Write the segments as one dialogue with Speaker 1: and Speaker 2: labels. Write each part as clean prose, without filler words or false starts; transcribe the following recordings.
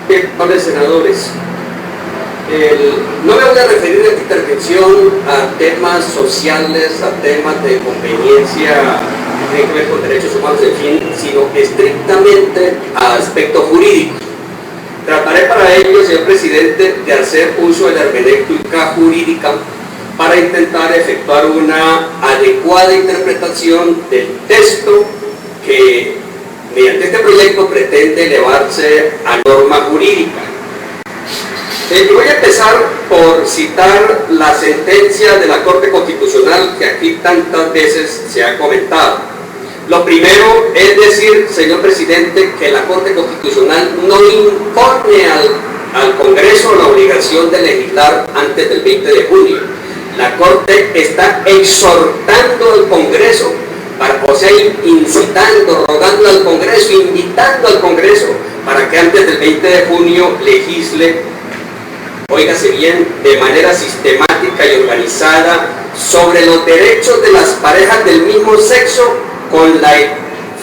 Speaker 1: Honorables senadores, no me voy a referir en esta intervención a temas sociales, a temas de conveniencia que tienen que ver con derechos humanos, en fin, sino estrictamente a aspectos jurídicos. Trataré para ello, señor presidente, de hacer uso de la hermenéutica jurídica para intentar efectuar una adecuada interpretación del texto que mediante este proyecto pretende elevarse a norma jurídica. Voy a empezar por citar la sentencia de la Corte Constitucional que aquí tantas veces se ha comentado. Lo primero es decir, señor presidente, que la Corte Constitucional no impone al Congreso la obligación de legislar antes del 20 de junio. La Corte está exhortando al Congreso, o sea, incitando, rogando al Congreso, invitando al Congreso para que antes del 20 de junio legisle, óigase bien, de manera sistemática y organizada sobre los derechos de las parejas del mismo sexo, con la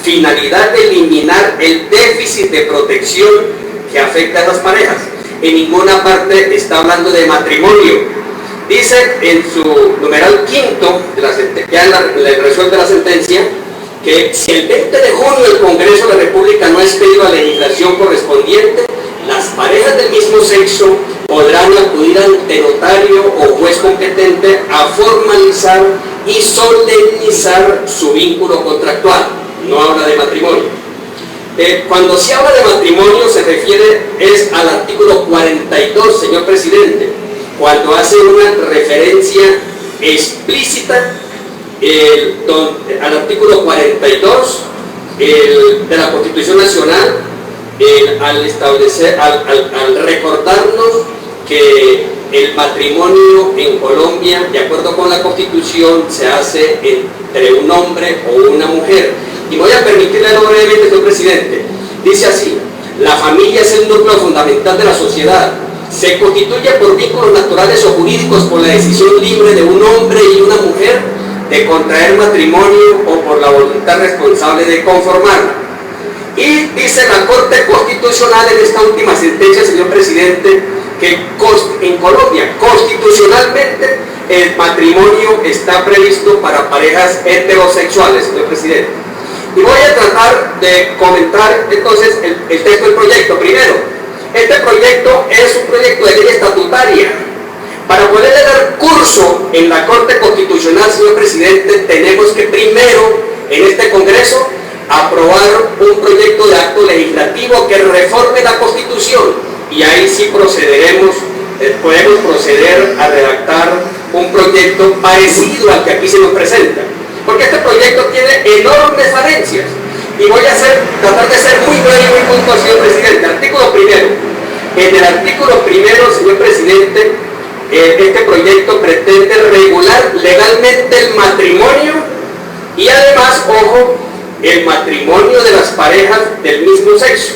Speaker 1: finalidad de eliminar el déficit de protección que afecta a las parejas. En ninguna parte está hablando de matrimonio. Dice en su numeral quinto, ya en la resuelta de la sentencia, que si el 20 de junio el Congreso de la República no ha expedido la legislación correspondiente, las parejas del mismo sexo podrán acudir ante notario o juez competente a formalizar y solemnizar su vínculo contractual. No habla de matrimonio. Cuando se habla de matrimonio se refiere al artículo 42, señor presidente, cuando hace una referencia explícita al artículo 42 de la Constitución Nacional, al recordarnos que el matrimonio en Colombia, de acuerdo con la Constitución, se hace entre un hombre o una mujer. Y voy a permitirle brevemente, señor presidente. Dice así: la familia es el núcleo fundamental de la sociedad. Se constituye por vínculos naturales o jurídicos por la decisión libre de un hombre y una mujer de contraer matrimonio o por la voluntad responsable de conformarla. Y dice la Corte Constitucional en esta última sentencia, señor presidente, que en Colombia constitucionalmente el matrimonio está previsto para parejas heterosexuales, señor presidente. Y voy a tratar de comentar entonces el texto del proyecto. Primero, este proyecto es un proyecto de ley estatutaria. Para poderle dar curso en la Corte Constitucional, señor presidente, tenemos que primero en este Congreso aprobar un proyecto de acto legislativo que reforme la Constitución, y ahí sí podemos proceder a redactar un proyecto parecido al que aquí se nos presenta, porque este proyecto tiene enormes falencias, y voy a tratar de ser muy breve y muy puntual, señor presidente. Artículo primero. En el artículo primero, señor presidente, este proyecto pretende regular legalmente el matrimonio y además, ojo, el matrimonio de las parejas del mismo sexo.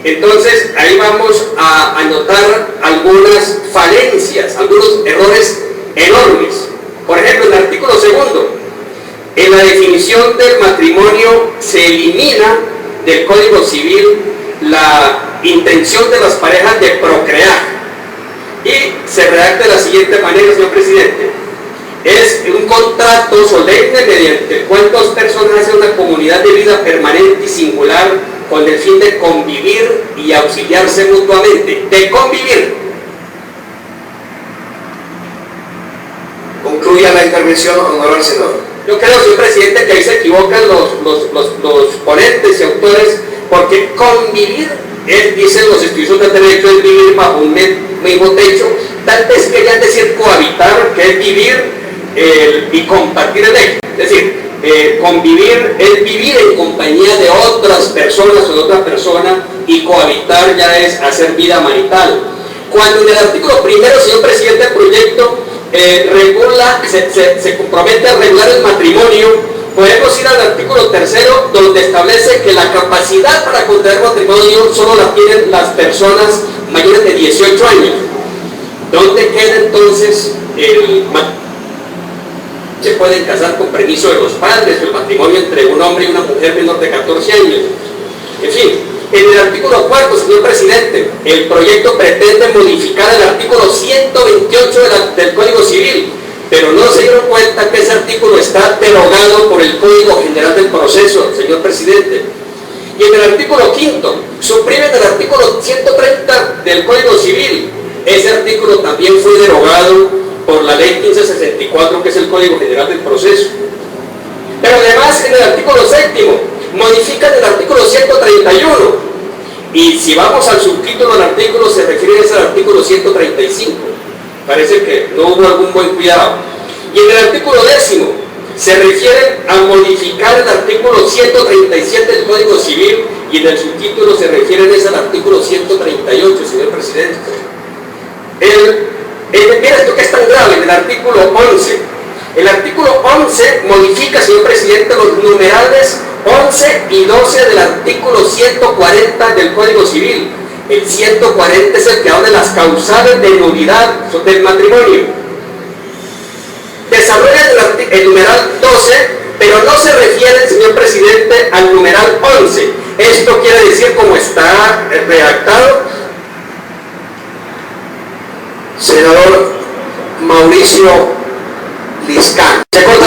Speaker 1: Entonces, ahí vamos a anotar algunas falencias, algunos errores enormes. Por ejemplo, en el artículo segundo, en la definición del matrimonio se elimina del Código Civil la intención de las parejas de procrear y se redacta de la siguiente manera, señor presidente: es un contrato solemne mediante el cual dos personas hacen una comunidad de vida permanente y singular con el fin de convivir y auxiliarse mutuamente. De convivir.
Speaker 2: Concluya la intervención, honorable senador.
Speaker 1: Yo creo, señor presidente, que ahí se equivocan los ponentes y autores, porque convivir dicen los estudiosos del derecho, es vivir bajo un mismo techo. Tal vez querían decir cohabitar, que es vivir y compartir el hecho. Es decir, convivir es vivir en compañía de otras personas o de otra persona, y cohabitar ya es hacer vida marital. Cuando en el artículo primero, señor presidente, el proyecto se compromete a regular el matrimonio, podemos ir al artículo tercero, donde establece que la capacidad para contraer matrimonio solo la tienen las personas mayores de 18 años. ¿Dónde queda entonces el matrimonio? Se pueden casar con permiso de los padres, el matrimonio entre un hombre y una mujer menor de 14 años. En fin, En el artículo 4, señor presidente, el proyecto pretende modificar el artículo 128 del Código Civil, pero no se dieron cuenta que ese artículo está derogado por el Código General del Proceso, señor presidente. Y en el artículo 5, suprimen el artículo 130 del Código Civil. Ese artículo también fue derogado por la ley 1564, que es el Código General del Proceso. Pero además, en el artículo 7, modifican el artículo 131. Y si vamos al subtítulo del artículo, se refiere al artículo 135. Parece que no hubo algún buen cuidado. Y en el artículo 10 se refieren a modificar el artículo 137 del Código Civil, y en el subtítulo se refieren al artículo 138, señor presidente. Mira esto que es tan grave, en el artículo 11. El artículo 11 modifica, señor presidente, los numerales 11 y 12 del artículo 140 del Código Civil. El 140 es el que habla de las causales de nulidad del matrimonio. Desarrolla el numeral 12, pero no se refiere, señor presidente, al numeral 11. Esto quiere decir, como está redactado,
Speaker 2: Senador Mauricio Liscán.
Speaker 1: se corta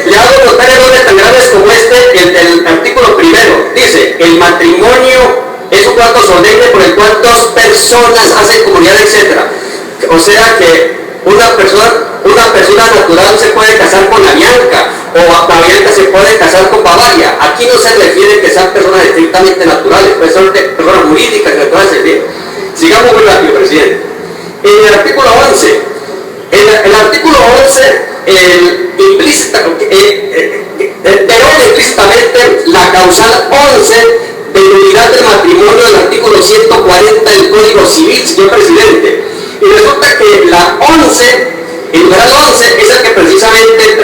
Speaker 1: le hago notar errores tan graves como el artículo primero. Dice, el matrimonio es un acto solemne por el cual dos personas hacen comunidad, etc. O sea que una persona natural se puede casar con Avianca, o Avianca se puede casar con Bavaria. Aquí no se refiere que sean personas estrictamente naturales, pueden ser personas jurídicas naturales. Sigamos muy rápido, presidente. En el artículo 11, el artículo 11 deroga implícitamente la causal 11 de nulidad del matrimonio del artículo 140 del Código Civil, señor presidente. Y resulta que la 11, el numeral 11, es el que precisamente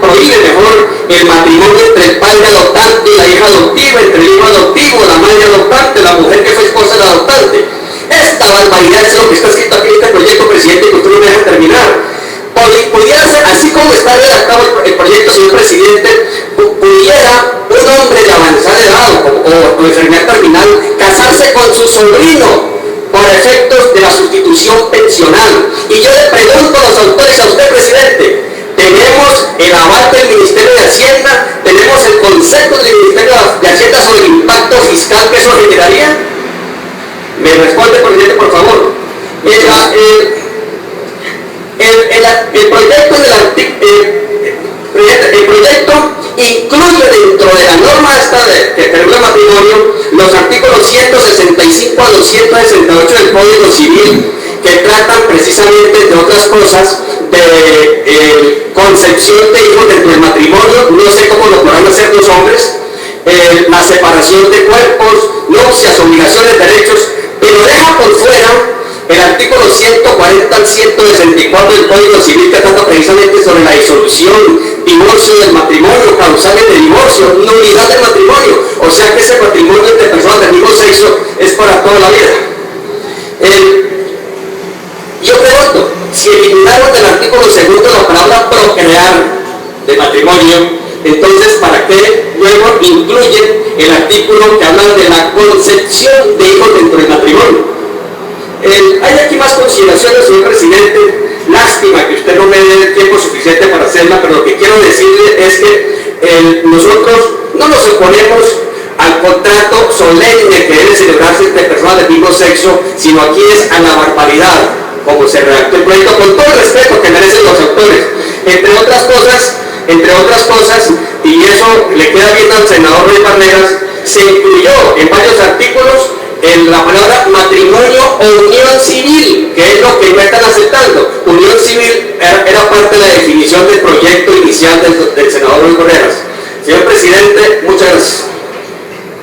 Speaker 1: prohíbe mejor el matrimonio entre el padre adoptante y la hija adoptiva, entre el hijo adoptivo, la madre adoptante, la mujer que fue esposa del adoptante. Esta barbaridad es lo que está escrito aquí en este proyecto, presidente, que usted no me deja terminar. Pudiera ser, así como está redactado el proyecto, señor presidente, pudiera un hombre de avanzada edad o con enfermedad terminal casarse con su sobrino por efectos de la sustitución pensional. Y yo le pregunto a los autores, a usted, presidente, tenemos el aval del Ministerio de Hacienda, tenemos el consejo del Ministerio de Hacienda sobre el impacto fiscal que eso generaría. Me responde, presidente, por favor. El proyecto incluye dentro de la norma que regula matrimonio los artículos 165 a 268 del Código Civil, que tratan precisamente, entre otras cosas, de concepción de hijos dentro del matrimonio. No sé cómo lo podrán hacer los hombres, la separación de cuerpos, nupcias, obligaciones, derechos, pero deja por fuera el artículo 140 al 164 del Código Civil, que trata precisamente sobre la disolución, divorcio del matrimonio, causales de divorcio, nulidad del matrimonio. O sea que ese matrimonio entre personas del mismo sexo es para toda la vida. Yo pregunto, si eliminaron del artículo 2 la palabra procrear de matrimonio, entonces ¿para qué luego incluyen el artículo que habla de la concepción de hijos dentro del matrimonio? Hay aquí más consideraciones, señor presidente. Lástima que usted no me dé el tiempo suficiente para hacerla, pero lo que quiero decirle es que nosotros no nos oponemos al contrato solemne que debe celebrarse entre personas del mismo sexo, sino aquí es a la barbaridad, como se redactó el proyecto, con todo el respeto que merecen los autores. Entre otras cosas, y eso le queda bien al senador Luis Barreras, se incluyó en varios artículos la palabra matrimonio o unión civil, que es lo que no están aceptando. Unión civil era parte de la definición del proyecto inicial del senador Luis Barreras. Señor presidente, muchas gracias.